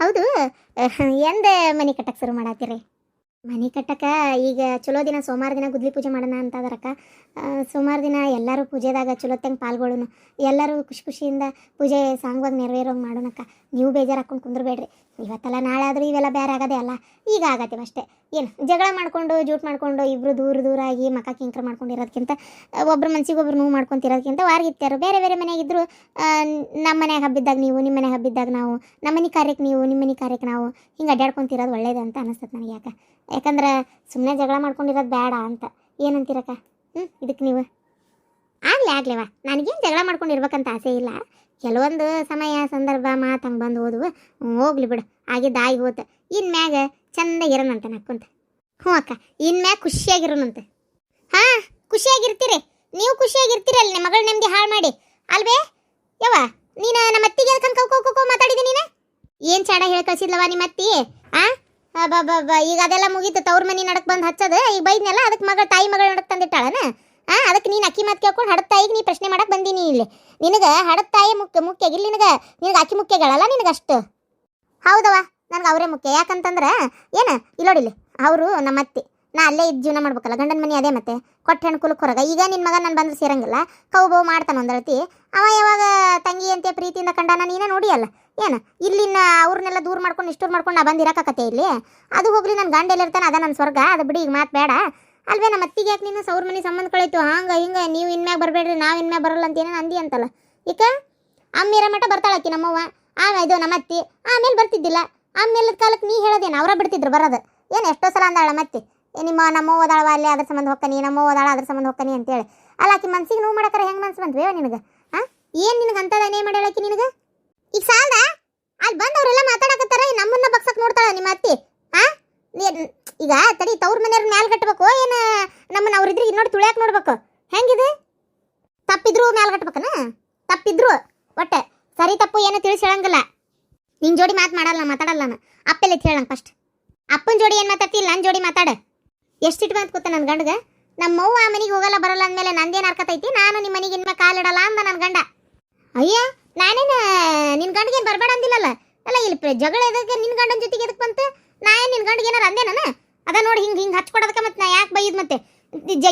ಹೌದು. ಎಂದ ಮನೆ ಕಟ್ಟಕ್ಕೆ ಶುರು ಮಾಡತ್ತೀರಿ? ಮನೆ ಕಟ್ಟಕ ಈಗ ಚಲೋ ದಿನ ಸೋಮವಾರ ದಿನ ಗುದ್ಲಿ ಪೂಜೆ ಮಾಡೋಣ ಅಂತ ಅದರಕ್ಕ. ಸೋಮವಾರ ದಿನ ಎಲ್ಲರೂ ಪೂಜೆದಾಗ ಚಲೋತ್ತಂಗೆ ಪಾಲ್ಗೊಳ್ಳೋಣ. ಎಲ್ಲರೂ ಖುಷಿ ಖುಷಿಯಿಂದ ಪೂಜೆ ಸಾಂಗವಾಗಿ ನೆರವೇರೋಂಗೆ ಮಾಡೋಣಕ್ಕ. ನೀವು ಬೇಜಾರು ಹಾಕೊಂಡು ಕುಂದ್ರಬೇಡ್ರಿ. ಇವತ್ತಲ್ಲ ನಾಳೆ ಆದರೂ ಇವೆಲ್ಲ ಬೇರೆ ಆಗದೆ ಅಲ್ಲ, ಈಗ ಆಗತ್ತೀವಿ ಅಷ್ಟೇ. ಏನು ಜಗಳ ಮಾಡ್ಕೊಂಡು ಜೂಟ್ ಮಾಡ್ಕೊಂಡು ಇಬ್ಬರು ದೂರ ದೂರ ಆಗಿ ಮಕ್ಕ ಕಿಂಕ್ರ ಮಾಡ್ಕೊಂಡಿರೋದಕ್ಕಿಂತ, ಒಬ್ಬರು ಮನ್ಸಿಗೆ ಒಬ್ರು ನೋವು ಮಾಡ್ಕೊತಿರೋದಕ್ಕಿಂತ ವಾರ್ಗಿತ್ಯಾರು ಬೇರೆ ಬೇರೆ ಮನೆಯಾಗಿದ್ದರು. ನಮ್ಮ ಮನೆಯಾಗ ಹಬ್ಬಿದ್ದಾಗ ನೀವು, ನಿಮ್ಮ ಮನೆಯಾಗ ಹಬ್ಬಿದ್ದಾಗ ನಾವು, ನಮ್ಮ ಮನೆ ಕಾರ್ಯಕ್ಕೆ ನೀವು, ನಿಮ್ಮ ಮನೆ ಕಾರ್ಯಕ್ಕೆ ನಾವು, ಹಿಂಗೆ ಅಡ್ಡಾಡ್ಕೊತಿರೋದು ಒಳ್ಳೇದು ಅಂತ ಅನಿಸ್ತದೆ ನನಗೆ. ಯಾಕಂದ್ರೆ ಸುಮ್ಮನೆ ಜಗಳ ಮಾಡ್ಕೊಂಡಿರೋದು ಬೇಡ ಅಂತ. ಏನಂತೀರಕ್ಕ? ಇದಕ್ಕೆ ನೀವು ಆಗ್ಲೇವಾ, ನನಗೇನು ಜಗಳ ಮಾಡ್ಕೊಂಡಿರ್ಬೇಕಂತ ಆಸೆ ಇಲ್ಲ. ಕೆಲವೊಂದು ಸಮಯ ಸಂದರ್ಭ ಮಾತು ಹಂಗೆ ಬಂದು ಹೋದ್ವು, ಹೋಗ್ಲಿ ಬಿಡು, ಆಗಿದ್ದು ಆಗಿ ಹೋತ. ಇನ್ಮ್ಯಾಗ ಚಂದಾಗಿರೋಣಂತ ನಕ್ಕೊಂತ. ಹ್ಞೂ ಅಕ್ಕ, ಇನ್ಮ್ಯಾಗ ಖುಷಿಯಾಗಿರೋಣಂತೆ. ಹಾಂ, ಖುಷಿಯಾಗಿರ್ತೀರಿ ನೀವು, ಖುಷಿಯಾಗಿರ್ತೀರಿ ಅಲ್ಲಿ. ನಿಮ್ಮ ಮಗಳ ನೆಮ್ಮದಿ ಹಾಳು ಮಾಡಿ ಅಲ್ವೇ ಯವ್ವ? ನೀನು ನಮ್ಮ ಅತ್ತಿಗೆ ಅದಕ್ಕೆ ಕೌಕೋ ಮಾತಾಡಿದೆ ನೀನು? ಏನು ಚಾಡ ಹೇಳಿ ಕಳಿಸಿದ್ಲವ ನಿಮ್ಮ ಅತ್ತಿ? ಈಗ ಅದೆಲ್ಲ ಮುಗೀತು, ತವ್ರ ಮನೆ ನಡಕ್ ಬಂದು ಹಚ್ಚದು. ಈಗ ಬೈದ್ನೆಲ್ಲ ಅದಕ್ಕೆ ಮಗಳ ತಾಯಿ ಮಗಳ ನಡಕ್ ತಂದಿಟ್ಟಾಳನ? ಅದಕ್ಕೆ ನೀನು ಅಕ್ಕಿ ಮಾತು ಕೇಳ್ಕೊಂಡು ಹಡದ ತಾಯಿಗೆ ನೀ ಪ್ರಶ್ನೆ ಮಾಡಕ್ಕೆ ಬಂದೀನಿ ಇಲ್ಲಿ. ನಿನಗೆ ಹಡದ ತಾಯಿ ಮುಖ್ಯ ಆಗಿಲ್ಲ, ನಿನಗೆ ಅಕ್ಕಿ ಮುಖ್ಯಗಳಲ್ಲ ನಿನಗಷ್ಟು. ಹೌದವ, ನನಗೆ ಅವರೇ ಮುಖ್ಯ. ಯಾಕಂತಂದ್ರೆ ಏನು ಇಲ್ಲೋಡಿಲಿ, ಅವರು ನಮ್ಮ ಅತ್ತಿ. ನಾ ಅಲ್ಲೇ ಇದ್ದು ಜೀವನ ಮಾಡ್ಬೇಕಲ್ಲ, ಗಂಡನ ಮನೆ ಅದೇ ಮತ್ತೆ ಕೊಟ್ಟು ಹೆಣ್ಣು ಕುಲಕ್ಕೆ ಹೊರಗೆ. ಈಗ ನಿನ್ನ ಮಗ ನಾನು ಬಂದ್ರೆ ಸೇರಂಗಿಲ್ಲ, ಕೌಬೋ ಮಾಡ್ತಾನೆ ಒಂದಳತಿ. ಅವ ಯಾವಾಗ ತಂಗಿ ಅಂತೆ ಪ್ರೀತಿಯಿಂದ ಕಂಡಾನ ನೀನೇ ನೋಡಿ ಅಲ್ಲ. ಏನು ಇಲ್ಲಿನ ಅವ್ರನ್ನೆಲ್ಲ ದೂರ ಮಾಡ್ಕೊಂಡು ಇಷ್ಟೂರು ಮಾಡ್ಕೊಂಡು ನಾ ಬಂದು ಇರೋಕತ್ತೆ ಇಲ್ಲಿ. ಅದು ಹೋಗ್ಲಿ, ನನ್ನ ಗಂಡ ಎಲ್ಲಿರ್ತಾನೆ ಅದ ನನ್ನ ಸ್ವರ್ಗ, ಅದು ಬಿಡಿ, ಈಗ ಮಾತು ಬೇಡ ಅಲ್ವೇ. ನಮ್ಮ ಅತ್ತಿಗೆ ಯಾಕೆ ನೀನು ಸೌರ ಮನೆ ಸಂಬಂಧ ಕಳೀತು ಹಂಗೆ ಹಿಂಗೆ, ನೀವು ಇನ್ಮ್ಯಾಗ ಬರಬೇಡ್ರಿ, ನಾವು ಇನ್ಮ್ಯಾಗ ಬರಲ್ಲ ಅಂತ ಏನೇನು ಅಂದಿ ಅಂತಲ್ಲ. ಈಗ ಅಮ್ಮಿರ ಮಠ ಬರ್ತಾಳಕ್ಕಿ ನಮ್ಮವ್ವ, ಇದು ನಮ್ಮ ಅತ್ತಿ. ಆಮೇಲೆ ಬರ್ತಿದ್ದಿಲ್ಲ, ಆಮೇಲೆ ಕಾಲಕ್ಕೆ ನೀ ಹೇಳೋದೇನು, ಅವರ ಬಿಡ್ತಿದ್ರು ಬರೋದು. ಏನು ಎಷ್ಟೋ ಸಲ ಅಂದಾಳ ಮತ್ತೆ, ನಮ್ಮ ಓದಾಳವ ಅಲ್ಲೇ ಅದ್ರ ಸಂಬಂಧ ಹೊಕ್ಕನಿ, ನಮ್ಮ ಓದಾಳ ಅದ್ರ ಸಂಬಂಧ ಹೊಕ್ಕನಿ ಅಂತೇಳಿ. ಅಲ್ಲ ಆಕಿ ಮನ್ಸಿಗೆ ನೋವು ಮಾಡಕ್ಕಾರ ಹೆಂಗೆ ಮನ್ಸು ಬಂದ್ವಿ ನಿನಗೆ? ಏನು ನಿನಗೆ ಅಂತದೇನೇ ಮಾಡ್ಯಾಳಕಿ ನಿನಗೆ? ಈಗ ಸಾಲ್ದ ಅಲ್ಲಿ ಬಂದವರೆಲ್ಲ ಮಾತಾಡಕತ್ತಾರ, ನಮ್ಮನ್ನ ಬಗ್ಸಕ್ ನೋಡ್ತಾಳ ನಿಮ್ಮ ಅತ್ತಿ. ಈಗ ತಡಿ, ತವ್ರ ಮನೆಯವ್ರ ಮ್ಯಾಲ್ ಕಟ್ಟಬೇಕು ಏನು ನಮ್ಮನ್ನ? ಅವ್ರಿದ್ರೆ ನೋಡಿ ತುಳಿಯಾಕೆ ನೋಡ್ಬೇಕು. ಹೆಂಗಿದೆ? ತಪ್ಪಿದ್ರು ಮ್ಯಾಲ್ ಕಟ್ಬೇಕನ? ತಪ್ಪಿದ್ರು ಒಟ್ಟೆ ಸರಿ ತಪ್ಪು ಏನು ತಿಳಿಸಿ ಹೇಳಂಗಿಲ್ಲ. ನಿನ್ನ ಜೋಡಿ ಮಾತಾಡಲ್ಲ ನಾನು. ಅಪ್ಪೆಲ್ಲ ಹೇಳಂಗೆ ಫಸ್ಟ್. ಅಪ್ಪನ ಜೋಡಿ ಏನು ಮಾತಾಡ್ತಿಲ್ಲ, ನನ್ನ ಜೋಡಿ ಮಾತಾಡ. ಎಷ್ಟಿಟ್ಟು ಬಂತು ಗೊತ್ತ ನನ್ನ ಗಂಡಗೆ? ನಮ್ಮವ್ವ ಆ ಮನೆಗೆ ಹೋಗಲ್ಲ ಬರಲ್ಲ ಅಂದಮೇಲೆ ನಂದೇನು ಅರ್ಕತೈತಿ? ನಾನು ನಿಮ್ಮ ಮನೆಗೆ ಇನ್ಮೇಲೆ ಕಾಲಿಡಲ್ಲ ಅಂದ ನನ್ನ ಗಂಡ. ಅಯ್ಯ, ನಾನೇನು ನಿನ್ನ ಗಂಡಿಗೇನು ಬರಬೇಡ ಅಂದಿಲ್ಲಲ್ಲ. ಅಲ್ಲ ಇಲ್ಲಿ ಜಗಳ ಎದಕ್ಕೆ ನಿನ್ನ ಗಂಡನ ಜೊತೆಗೆ ಎದಕ್ಕೆ ಬಂತು? ನಾ ಏನು ನಿನ್ನ ಗಂಡಿಗೆ ಏನಾರು ಅಂದೆ ನಾನು? ಅದ ನೋಡಿ ಹಿಂಗೆ ಹಚ್ಕೊಡೋದಕ್ಕೆ ಮತ್ತೆ ನಾ ಯಾಕೆ ಬೈದ್ ಮತ್ತೆ?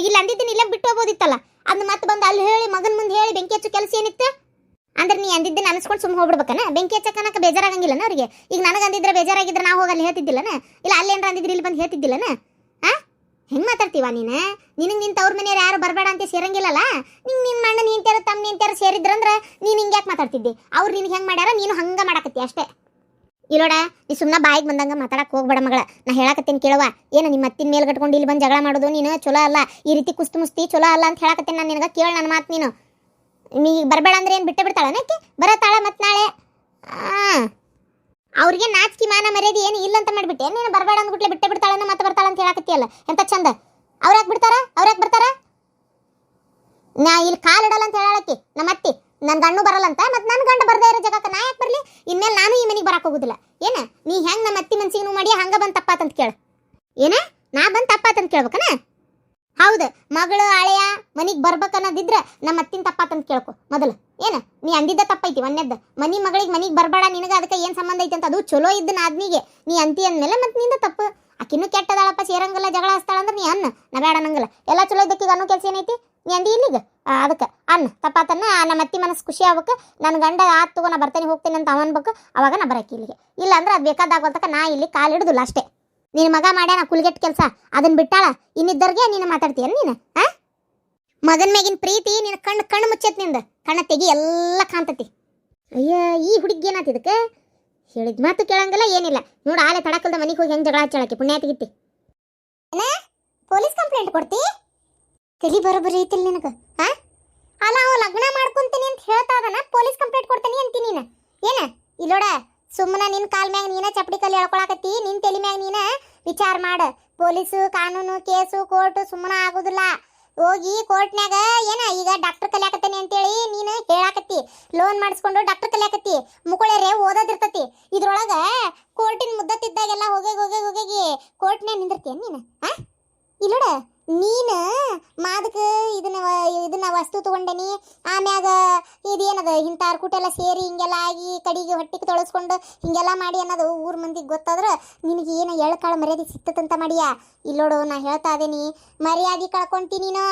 ಇಲ್ಲ ಅಂದಿದ್ದೀನಿ, ಇಲ್ಲೇ ಬಿಟ್ಟು ಹೋಗ್ಬೋದಿತ್ತಲ್ಲ. ಅದನ್ನ ಮತ್ತೆ ಬಂದು ಅಲ್ಲಿ ಹೇಳಿ ಮಗನ ಮುಂದೆ ಹೇಳಿ ಬೆಂಕಿ ಹಚ್ಚು ಕೆಲಸ ಏನಿತ್ತು? ಅಂದ್ರೆ ನೀ ಅಂದಿದ್ದನ್ನು ಅನ್ಸ್ಕೊಂಡು ಸುಮ್ಮನೆ ಹೋಗ್ಬಿಡ್ಬೇಕನ? ಬೆಂಕಿ ಹಚ್ಚಕ್ಕನಕ ಬೇಜಾರಾಗಂಗಿಲ್ಲನ ಅವ್ರಿಗೆ? ಈಗ ನನಗೆ ಅಂದಿದ್ರೆ ಬೇಜಾರಾಗಿದ್ರೆ ನಾವು ಹೋಗಿ ಅಲ್ಲಿ ಹೇಳ್ತಿದ್ದಿಲ್ಲನ? ಇಲ್ಲ ಅಲ್ಲೇನ್ರ ಅಂದಿದ್ರೆ ಇಲ್ಲಿ ಬಂದು ಹೇಳ್ತಿದ್ದಿಲ್ಲನ? ಹೆಂಗೆ ಮಾತಾಡ್ತೀವ ನೀನು? ನಿನಗೆ ನಿನ್ನ ತವ್ರ ಮನೆಯವ್ರು ಯಾರು ಬರಬೇಡ ಅಂತ ಸೇರಂಗಿಲ್ಲಲ್ಲ. ನಿನ್ನ ಮಣ್ಣ ನಿಂತಾರ ತಮ್ಮ ನಿಂತಾರ ಸೇರಿದ್ರಂದ್ರೆ ನೀನು ಹಿಂಗೆ ಯಾಕೆ ಮಾತಾಡ್ತಿದ್ದಿ? ಅವ್ರು ನಿನಗೆ ಹೆಂಗೆ ಮಾಡ್ಯಾರ ನೀನು ಹಂಗೆ ಮಾಡಾಕತ್ತಿ ಅಷ್ಟೇ. ಇಲ್ಲೋಡ, ನೀ ಸುಮ್ಮನೆ ಬಾಯಿಗೆ ಬಂದಂಗೆ ಮಾತಾಡಕ್ಕೆ ಹೋಗ್ಬೇಡ ಮಗಳ. ನಾ ಹೇಳಕತ್ತೇನೆ ಕೇಳುವ. ಏನು ನಿಮ್ಮ ಅತ್ತಿನ ಮೇಲೆ ಕಟ್ಕೊಂಡು ಇಲ್ಲಿ ಬಂದು ಜಗಳ ಮಾಡೋದು ನೀನು ಚಲೋ ಅಲ್ಲ. ಈ ರೀತಿ ಕುಸ್ತು ಮುಸ್ತಿ ಚಲೋ ಅಲ್ಲ ಅಂತ ಹೇಳಕತ್ತೇನೆ ನಾನು ನಿನಗೆ. ಕೇಳಿ ನನ್ನ ಮಾತು ನೀನು. ನೀಗ ಬರಬೇಡ ಅಂದ್ರೆ ಏನು ಬಿಟ್ಟೆ ಬಿಡ್ತಾಳನಕ್ಕೆ? ಬರತ್ತಾಳ ಮತ್ತೆ ನಾಳೆ. ಅವ್ರಿಗೆ ನಾಚಿಕೆ ಮಾನ ಮರ್ಯಾದೆ ಏನು ಇಲ್ಲ ಅಂತ ಮಾಡಿಬಿಟ್ಟೆ ನೀನು. ಬರಬೇಡ ಅಂದ್ಬಿಟ್ಲೆ ಬಿಟ್ಟೆ ಬಿಡ್ತಾಳನ್ನ ಮತ್ತೆ ಬರ್ತಾಳ ಅಂತ ಹೇಳಕತ್ತಿಯಲ್ಲ, ಎಂತ ಚಂದ. ಅವ್ರ್ಯಾಕೆ ಬಿಡ್ತಾರ? ಅವ್ರ್ಯಾಕೆ ಬರ್ತಾರ? ನಾ ಇಲ್ಲಿ ಕಾಲಿಡಲ್ಲ ಅಂತ ಹೇಳಾಕಿ ನಮ್ಮ ಅತ್ತಿ. ನನ್ನ ಗಂಡು ಬರಲ್ಲಂತ, ಮತ್ತೆ ನನ್ನ ಗಂಡ ಬರ್ದೇ ಇರೋ ಜಾಗಕ್ಕೆ ನಾ ಯಾಕೆ ಬರಲಿ? ಇನ್ಮೇಲೆ ನಾನು ಈ ಮನೆಗೆ ಬರಕ್ಕೆ ಹೋಗುದಿಲ್ಲ. ಏನ ನೀ ಹೆಂಗೆ ನಮ್ಮ ಅತ್ತಿ ಮನ್ಸಿಗೆ ನೋವು ಮಾಡಿ ಹಂಗೆ ಬಂದು ತಪ್ಪಾತಂತ ಕೇಳು. ಏನ ನಾ ಬಂದು ತಪ್ಪಾತಂತ ಕೇಳ್ಬೇಕನ? ಹೌದು, ಮಗಳು ಹಳೆಯ ಮನಿಗೆ ಬರ್ಬೇಕನ್ನೋದಿದ್ರೆ ನಮ್ಮ ಅತ್ತಿನ ತಪ್ಪಾತಂತ ಕೇಳ್ಕೊ ಮೊದಲು. ಏನು ನೀ ಅಂದಿದ್ದ ತಪ್ಪೈತಿ ಒಂದೇದ್ದು. ಮಗಳಿಗೆ ಮನಿಗೆ ಬರಬೇಡ ನಿನಗೆ ಅದಕ್ಕೆ ಏನು ಸಂಬಂಧ ಐತಿ ಅಂತ. ಅದು ಚಲೋ ಇದ್ದನ ಆದ್ನಿಗೆ ನೀ ಅಂತಿ ಅಂದಮೇಲೆ ಮತ್ತೆ ನಿಂದ ತಪ್ಪು. ಆಕಿನ್ನೂ ಕೆಟ್ಟದಾಳಪ್ಪ, ಸೇರಂಗಿಲ್ಲ, ಜಗಳ ಹಚ್ತಾಳ ಅಂದ್ರೆ ನೀ ಅನ್ನ. ನಾ ಬೇಡ ಅನ್ನಂಗಿಲ್ಲ. ಎಲ್ಲ ಚಲೋ ಇದ್ದಕ್ಕೀಗ ಅನ್ನೋ ಕೆಲಸ ಏನೈತಿ? ನೀ ಅಂದಿ ಇಲ್ಲಿಗ ಅದಕ್ಕೆ ಅನ್ನ ತಪ್ಪಾತನ್ನ. ನಮ್ಮ ಅತ್ತಿ ಮನಸ್ಸು ಖುಷಿ ಆಗ್ಬೇಕು. ನನ್ನ ಗಂಡ ಆತ್ ತಗೋ ನಾ ಬರ್ತೇನೆ ಹೋಗ್ತೇನೆ ಅಂತ ಅವನ್ಬೇಕು. ಅವಾಗ ನಾ ಬರಕ್ಕೆ ಇಲ್ಲಿಗೆ. ಇಲ್ಲ ಅಂದ್ರೆ ಅದು ಬೇಕಾದಾಗೋಲ್ತಕ್ಕ ನಾ ಇಲ್ಲಿ ಕಾಲಿಡುದಿಲ್ಲ ಅಷ್ಟೇ. ನಿನ್ನ ಮಗ ಮಾಡ್ಯಾನ ಕುಲ್ಗೆಟ್ ಕೆಲಸ, ಅದನ್ನ ಬಿಟ್ಟಾಳ. ಇನ್ನಿದ್ದರ್ಗೆ ನೀನು ಮಾತಾಡ್ತೀಯ ನೀನು? ಮಗನ ಮೇಗಿನ ಪ್ರೀತಿ ನಿನ್ನ ಕಣ್ಣು ಮುಚ್ಚೈತಿ. ನಿಂದ ಕಣ್ಣ ತೆಗಿ ಎಲ್ಲ ಕಾಣ್ತತಿ. ಅಯ್ಯ, ಈ ಹುಡುಗಿ ಏನಾತಿ ಇದಕ್ಕೆ? ಹೇಳಿದ ಮಾತು ಕೇಳಂಗಿಲ್ಲ ಏನಿಲ್ಲ. ನೋಡು, ಆಲೆ ತಡಕಲ್ದ ಮನೆಗೆ ಹೋಗಿ ಹೆಂಗೆ ಜಗಳ ಹಚ್ಚಾಳಕ್ಕೆ ಪುಣ್ಯ ತೆಗಿತಿ. Police complaint ಕೊಡ್ತಿ? ತಲಿ ಬರೋಬ್ಬರಿ ಐತಿಲ್ಲ ನಿನಗೆ? ಅಲ್ಲ, ಅವ ಲಗ್ನ ಮಾಡ್ಕೊಂತೀನಿ ಅಂತ ಹೇಳ್ತಾ ಅದನ ಪೊಲೀಸ್ ಕಂಪ್ಲೇಂಟ್ ಕೊಡ್ತೀನಿ ಅಂತೀನಿ ನೀನು. ಏನ ಇಲ್ಲೋಡ, ಸುಮ್ಮನೆ ನಿನ್ನ ಕಾಲ್ ಮ್ಯಾಗ ನೀನ ಚಪ್ಪಡಿ ಕಲ್ಲಿ ಹೇಳ್ಕೊಳಕತ್ತಿ. ನಿನ್ನ ತಲೆ ಮ್ಯಾಗ ನೀನ ವಿಚಾರ ಮಾಡ. ಪೊಲೀಸು ಕಾನೂನು ಕೇಸು ಕೋರ್ಟು ಸುಮ್ಮನೆ ಆಗೋದಿಲ್ಲ. ಹೋಗಿ ಕೋರ್ಟ್ನ್ಯಾಗ ಏನ ಈಗ ಡಾಕ್ಟರ್ ಕಲಿಯಾಕತ್ತೇನೆ ಅಂತೇಳಿ ನೀನು ಹೇಳಾಕತ್ತಿ. ಲೋನ್ ಮಾಡಿಸ್ಕೊಂಡು ಡಾಕ್ಟರ್ ಕಲಿಯಾಕತ್ತಿ. ಮುಕ್ಕಳೇರೆ ಓದೋದಿರ್ತತಿ. ಇದ್ರೊಳಗ ಕೋರ್ಟಿನ ಮುದ್ದತ್ತಿದ್ದಾಗೆಲ್ಲ ಹೋಗಿ ಕೋರ್ಟ್ನ್ಯಾಗ ನಿಂದಿರ್ತೀಯ ನೀನು? ಇಲ್ಲೋಡ, ನೀನು ಮಾದಕ ಇದನ್ನ ವಸ್ತು ತಗೊಂಡೇನಿ, ಆಮ್ಯಾಗ ಇದೇನದ ಇಂಥ ಅರ್ಕುಟೆಲ್ಲ ಸೇರಿ ಹಿಂಗೆಲ್ಲ ಆಗಿ ಕಡಿಗೆ ಹೊಟ್ಟಿಗೆ ತೊಳಸ್ಕೊಂಡು ಹಿಂಗೆಲ್ಲ ಮಾಡಿ ಅನ್ನೋದು ಊರ್ ಮಂದಿಗೆ ಗೊತ್ತಾದ್ರೆ ನಿನಗೆ ಏನು ಎಳ್ಕಾಳು ಮರ್ಯಾದೆ ಸಿಕ್ತದಂತ ಮಾಡಿಯಾ? ಇಲ್ಲೋಡು, ನಾ ಹೇಳ್ತಾ ಇದ್ದೀನಿ, ಮರ್ಯಾದೆ ಕಳ್ಕೊಂತಿ ನೀನು.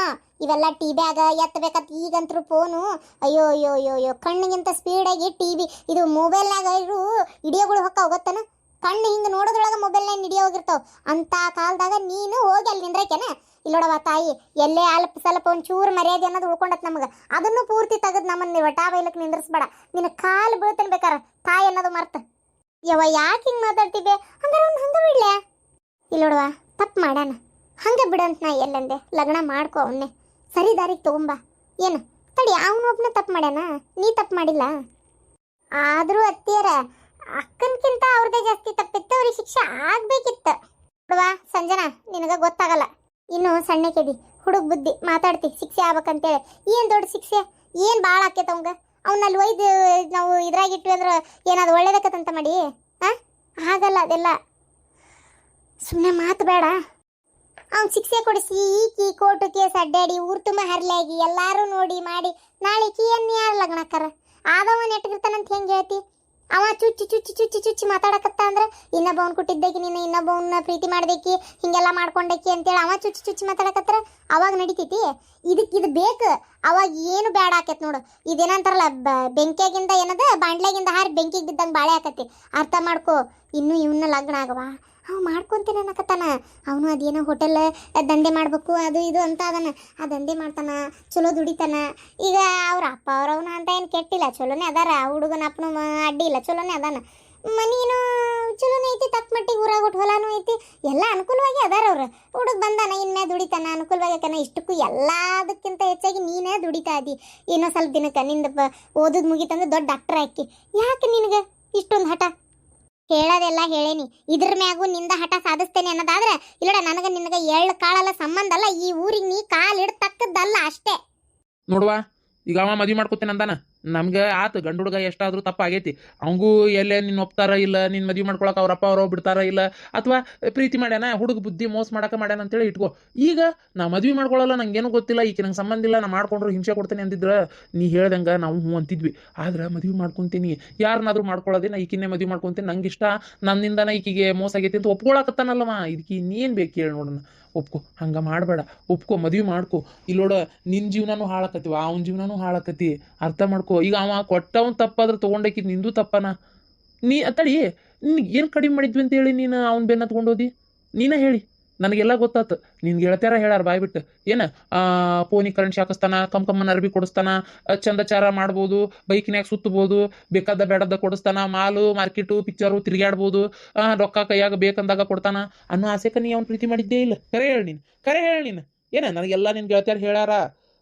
ಇವೆಲ್ಲ ಟಿ ಬ್ಯಾಗ ಎತ್ತಬೇಕಂತ ಈಗಂತರೂ ಫೋನು ಅಯ್ಯೋ ಅಯ್ಯೋ ಅಯ್ಯೋ ಅಯ್ಯೋ ಕಣ್ಣಿಗಿಂತ ಸ್ಪೀಡಾಗಿ ಟಿವಿ ಇದು ಮೊಬೈಲ್ನಾಗ ಇರು ಹಿಡಿಯೋಗಳು ಹೊಕ್ಕ ಹೋಗತ್ತನ. ಕಣ್ಣು ಹಿಂಗೆ ನೋಡೋದ್ರೊಳಗೆ ಮೊಬೈಲ್ನಾಗ ಹಿಡಿಯೋ ಹೋಗಿರ್ತಾವ. ಅಂಥ ಕಾಲದಾಗ ನೀನು ಹೋಗಿ ಅಲ್ಲಿ ನಿಂದ್ರಕೇನ? ಇಲ್ಲೋಡವ ತಾಯಿ, ಎಲ್ಲೇ ಅಲ್ಪ ಸ್ವಲ್ಪ ಒಂಚೂರು ಮರ್ಯಾದೆ ಅನ್ನೋದು ಉಳ್ಕೊಂಡತ್ ನಮಗೆ. ಅದನ್ನು ಪೂರ್ತಿ ತೆಗೆದು ನಮ್ಮನ್ನ ವಟಾ ಬೈಲಕ್ಕೆ ನಿಂದ್ರಿಸ್ಬೇಡ. ನಿನ್ನ ಕಾಲು ಬೀಳ್ತಾನೆ ಬೇಕಾರ ತಾಯಿ ಅನ್ನೋದು ಮರ್ತ. ಯವ್ವ ಯಾಕೆ ಹಿಂಗೆ ಮಾತಾಡ್ತಿದ್ದೆ? ಹಂಗಾರೆ ಅವ್ನು ಹಂಗೆ ಬಿಡ್ಲೆ? ಇಲ್ಲೋಡವ, ತಪ್ಪು ಮಾಡ್ಯಾನ, ಹಂಗೆ ಬಿಡಂತ ನಾ ಎಲ್ಲಂದೆ. ಲಗ್ನ ಮಾಡ್ಕೊ, ಅವನ್ನೇ ಸರಿ ದಾರಿಗೆ ತಗೊಂಬ. ಏನು ತಡಿ, ಅವನೊಬ್ಬನ ತಪ್ಪು ಮಾಡ್ಯಾನ, ನೀ ತಪ್ಪು ಮಾಡಿಲ್ಲ. ಆದರೂ ಅತ್ತಿಯರ ಅಕ್ಕನ್ಕಿಂತ ಅವ್ರದೇ ಜಾಸ್ತಿ ತಪ್ಪಿತ್ತು, ಅವ್ರಿಗೆ ಶಿಕ್ಷೆ ಆಗ್ಬೇಕಿತ್ತು. ನೋಡುವ ಸಂಜನಾ, ನಿನಗೆ ಗೊತ್ತಾಗಲ್ಲ, ಇನ್ನು ಸಣ್ಣಕ್ಕೆದಿ, ಹುಡುಗ ಬುದ್ಧಿ, ಮಾತಾಡ್ತಿ ಶಿಕ್ಷೆ ಆಗ್ಬೇಕಂತೇಳಿ. ಏನು ದೊಡ್ಡ ಶಿಕ್ಷೆ, ಏನು ಭಾಳ ಆಕೈತೆ ಅವಂಗ? ಅವನಲ್ಲಿ ಒಯ್ದು ನಾವು ಇದ್ರಾಗಿಟ್ವಿ ಅಂದ್ರೆ ಏನಾದ್ರು ಒಳ್ಳೇದಕ್ಕಂತ ಮಾಡಿ ಆಗಲ್ಲ. ಅದೆಲ್ಲ ಸುಮ್ಮನೆ ಮಾತು ಬೇಡ. ಅವ್ನು ಶಿಕ್ಷೆ ಕೊಡಿಸಿ ಈಕಿ ಕೋರ್ಟು ಕೇಸ್ ಅಡ್ಡಾಡಿ ಊರು ತುಂಬ ಹರ್ಲಾಗಿ ಎಲ್ಲರೂ ನೋಡಿ ಮಾಡಿ ನಾಳೆ ಈಕಿಯನ್ನು ಯಾರು ಲಗ್ನಕ್ಕಾರ ಆದವ ನೆಟ್ಗಿರ್ತಾನಂತ ಹೆಂಗೆ ಹೇಳ್ತಿ? ಅವ ಚುಚ್ಚಿ ಚುಚ್ಚಿ ಚುಚ್ಚಿ ಚುಚ್ಚಿ ಮಾತಾಡಕತ್ತ ಅಂದ್ರೆ ಇನ್ನೊಬ್ಬವ್ನು ಕೊಟ್ಟಿದ್ದಕ್ಕೆ ನೀನು ಇನ್ನೊಬ್ಬವನ್ನ ಪ್ರೀತಿ ಮಾಡ್ದೇಕಿ ಹಿಂಗೆಲ್ಲ ಮಾಡ್ಕೊಂಡೇಕಿ ಅಂತೇಳಿ ಅವ ಚುಚ್ಚಿ ಚುಚ್ಚಿ ಮಾತಾಡಕತ್ರ ಅವಾಗ ನಡಿತೈತಿ. ಇದು ಬೇಕು. ಅವಾಗ ಏನು ಬೇಡ ಆಕೈತೆ ನೋಡು. ಇದೇನಂತಾರಲ್ಲ, ಬೆಂಕಿಯಾಗಿಂದ ಏನದ ಬಾಂಡ್ಲೆಗಿಂದ ಹಾರಿ ಬೆಂಕಿಗೆ ಬಿದ್ದಂಗೆ ಬಾಳೆ ಆಕತಿ. ಅರ್ಥ ಮಾಡ್ಕೋ. ಇನ್ನೂ ಇವನ್ನ ಲಗ್ನ ಆಗವ ಅವ ಮಾಡ್ಕೊಂತೀನಿ ಅನ್ನಕತ್ತಾನ. ಅವನು ಅದೇನೋ ಹೋಟೆಲ್ ದಂಧೆ ಮಾಡಬೇಕು ಅದು ಇದು ಅಂತ ಅದನ್ನ ಆ ದಂಧೆ ಮಾಡ್ತಾನ, ಚಲೋ ದುಡಿತಾನ. ಈಗ ಅವ್ರ ಅಪ್ಪ ಅವ್ರವನ ಅಂತ ಏನು ಕೆಟ್ಟಿಲ್ಲ, ಚಲೋನೇ ಅದಾರ. ಹುಡುಗನ ಅಪ್ಪನು ಅಡ್ಡಿ ಇಲ್ಲ, ಚಲೋನೇ ಅದಾನ. ಮನೀನು ಚಲೋನೇ ಐತಿ, ತಕ್ಕ ಮಟ್ಟಿಗೆ ಊರಾಗೊಟ್ಟು ಹೊಲಾನು ಐತಿ, ಎಲ್ಲ ಅನುಕೂಲವಾಗಿ ಅದಾರ ಅವ್ರು. ಹುಡುಗ ಬಂದಾನ, ಇನ್ಮೇಲೆ ದುಡಿತಾನ ಅನುಕೂಲವಾಗಿ ಆಕನ. ಇಷ್ಟಕ್ಕೂ ಎಲ್ಲದಕ್ಕಿಂತ ಹೆಚ್ಚಾಗಿ ನೀನೇ ದುಡಿತಾ ಇದ್ದಿ. ಇನ್ನೂ ಸ್ವಲ್ಪ ದಿನಕ್ಕೆ ನಿಂದ ಓದೋದು ಮುಗಿತಂದ್ರೆ ದೊಡ್ಡ ಡಾಕ್ಟರ್ ಹಾಕಿ. ಯಾಕೆ ನಿನಗೆ ಇಷ್ಟೊಂದು ಹಠ? ಹೇಳೋದೆಲ್ಲ ಹೇಳೇನಿ, ಇದ್ರ ಮ್ಯಾಗೂ ನಿಂದ ಹಠ ಸಾಧಿಸ್ತೇನೆ ಅನ್ನೋದಾದ್ರೆ ಇಲ್ಲಡ, ನನಗೆ ನಿನಗೆ ಎಳ್ಳು ಕಾಳಲ್ಲ ಸಂಬಂಧ ಅಲ್ಲ. ಈ ಊರಿಗೆ ನೀ ಕಾಲಿಡ್ತಕ್ಕದ್ದಲ್ಲ ಅಷ್ಟೇ. ನೋಡುವ, ಈಗ ಅವ ಮದುವೆ ಮಾಡ್ಕೊತೇನೆ ಅಂದಾನ, ನಮ್ಗೆ ಆತು ಗಂಡು ಹುಡುಗ ಎಷ್ಟಾದ್ರೂ ತಪ್ಪಾಗೈತಿ. ಅವಂಗೂ ಎಲ್ಲೇ ನಿನ್ನ ಒಪ್ತಾರ ಇಲ್ಲ, ನಿನ್ನ ಮದುವೆ ಮಾಡ್ಕೊಳಕ್ಕೆ ಅವ್ರಪ್ಪ ಅವ್ರು ಬಿಡ್ತಾರ ಇಲ್ಲ, ಅಥವಾ ಪ್ರೀತಿ ಮಾಡ್ಯಾನ ಹುಡುಗ ಬುದ್ಧಿ ಮೋಸ ಮಾಡಕ್ಕೆ ಮಾಡ್ಯಾನ ಅಂತೇಳಿ ಇಟ್ಕೋ. ಈಗ ನಾ ಮದುವೆ ಮಾಡ್ಕೊಳ್ಳಲ್ಲ, ನಂಗೇನು ಗೊತ್ತಿಲ್ಲ, ಈಕೆ ನಂಗೆ ಸಂಬಂಧ ಇಲ್ಲ, ನಾ ಮಾಡ್ಕೊಂಡ್ರು ಹಿಂಸೆ ಕೊಡ್ತೇನೆ ಅಂತಿದ್ರೆ ನೀ ಹೇಳ್ದಂಗೆ ನಾವು ಹ್ಞೂ ಅಂತಿದ್ವಿ. ಆದ್ರೆ ಮದುವೆ ಮಾಡ್ಕೊತೀನಿ, ಯಾರನ್ನಾದ್ರೂ ಮಾಡ್ಕೊಳ್ಳೋದೇ, ನಾ ಈಕಿನ್ನೇ ಮದುವೆ ಮಾಡ್ಕೊತೀನಿ, ನಂಗೆ ಇಷ್ಟ, ನನ್ನಿಂದನ ಈಕಿಗೆ ಮೋಸ ಆಗೈತಿ ಅಂತ ಒಪ್ಕೊಳಕತ್ತಾನಲ್ಲವ. ಇದಕ್ಕೆ ಇನ್ನೇನು ಬೇಕು ಹೇಳಿ ನೋಡೋಣ. ಒಪ್ಕೊ, ಹಂಗೆ ಮಾಡಬೇಡ, ಒಪ್ಕೊ, ಮದುವೆ ಮಾಡ್ಕೊ. ಇಲ್ಲೋಡ, ನಿನ್ನ ಜೀವನನೂ ಹಾಳಾಕತಿವ, ಅವನ ಜೀವನನೂ ಹಾಳಾಕತಿ. ಅರ್ಥ ಮಾಡ್ಕೊ. ಈಗ ಅವ ಕೊಟ್ಟವನ್ ತಪ್ಪಾದ್ರೆ ತೊಗೊಂಡಾಕಿ ನಿಂದು ತಪ್ಪನ. ನೀ ಅತ್ತಡಿ, ನಿನ್ಗೆ ಏನು ಕಡಿಮೆ ಮಾಡಿದ್ವಿ ಅಂತ ಹೇಳಿ ನೀನು ಅವ್ನ ಬೆನ್ನ ತೊಗೊಂಡೋದಿ? ನೀನೇ ಹೇಳಿ, ನನಗೆಲ್ಲ ಗೊತ್ತಾತು. ನಿನ್ಗೆ ಗೆಳತ್ಯಾರ ಹೇಳ್ಯಾರ ಬಾಯ್ಬಿಟ್ಟು, ಏನು ಫೋನಿಗೆ ಕರೆಂಟ್ ಶಾಕಿಸ್ತಾನ, ಕಮ್ಮನ ಅರ್ಬಿ ಕೊಡಿಸ್ತಾನ, ಚಂದಚಾರ ಮಾಡ್ಬೋದು, ಬೈಕ್ನ್ಯಾಗ ಸುತ್ತಬೋದು, ಬೇಕಾದ ಬೇಡದ ಕೊಡಿಸ್ತಾನ, ಮಾಲು ಮಾರ್ಕೆಟು ಪಿಕ್ಚರು ತಿರುಗಾಡ್ಬೋದು, ರೊಕ್ಕ ಕೈಯಾಗ ಬೇಕಂದಾಗ ಕೊಡ್ತಾನ ಅನ್ನೋ ಆಸೆಕ ನೀ ಅವ್ನು ಪ್ರೀತಿ ಮಾಡಿದ್ದೇ ಇಲ್ಲ. ಕರೆ ಹೇಳಿ ನೀನು, ಕರೆ ಹೇಳಿ ನೀನು. ಏನ ನನಗೆಲ್ಲ ನಿನ್ನ ಗೆಳತ್ಯಾರ ಹೇಳ್ಯಾರ.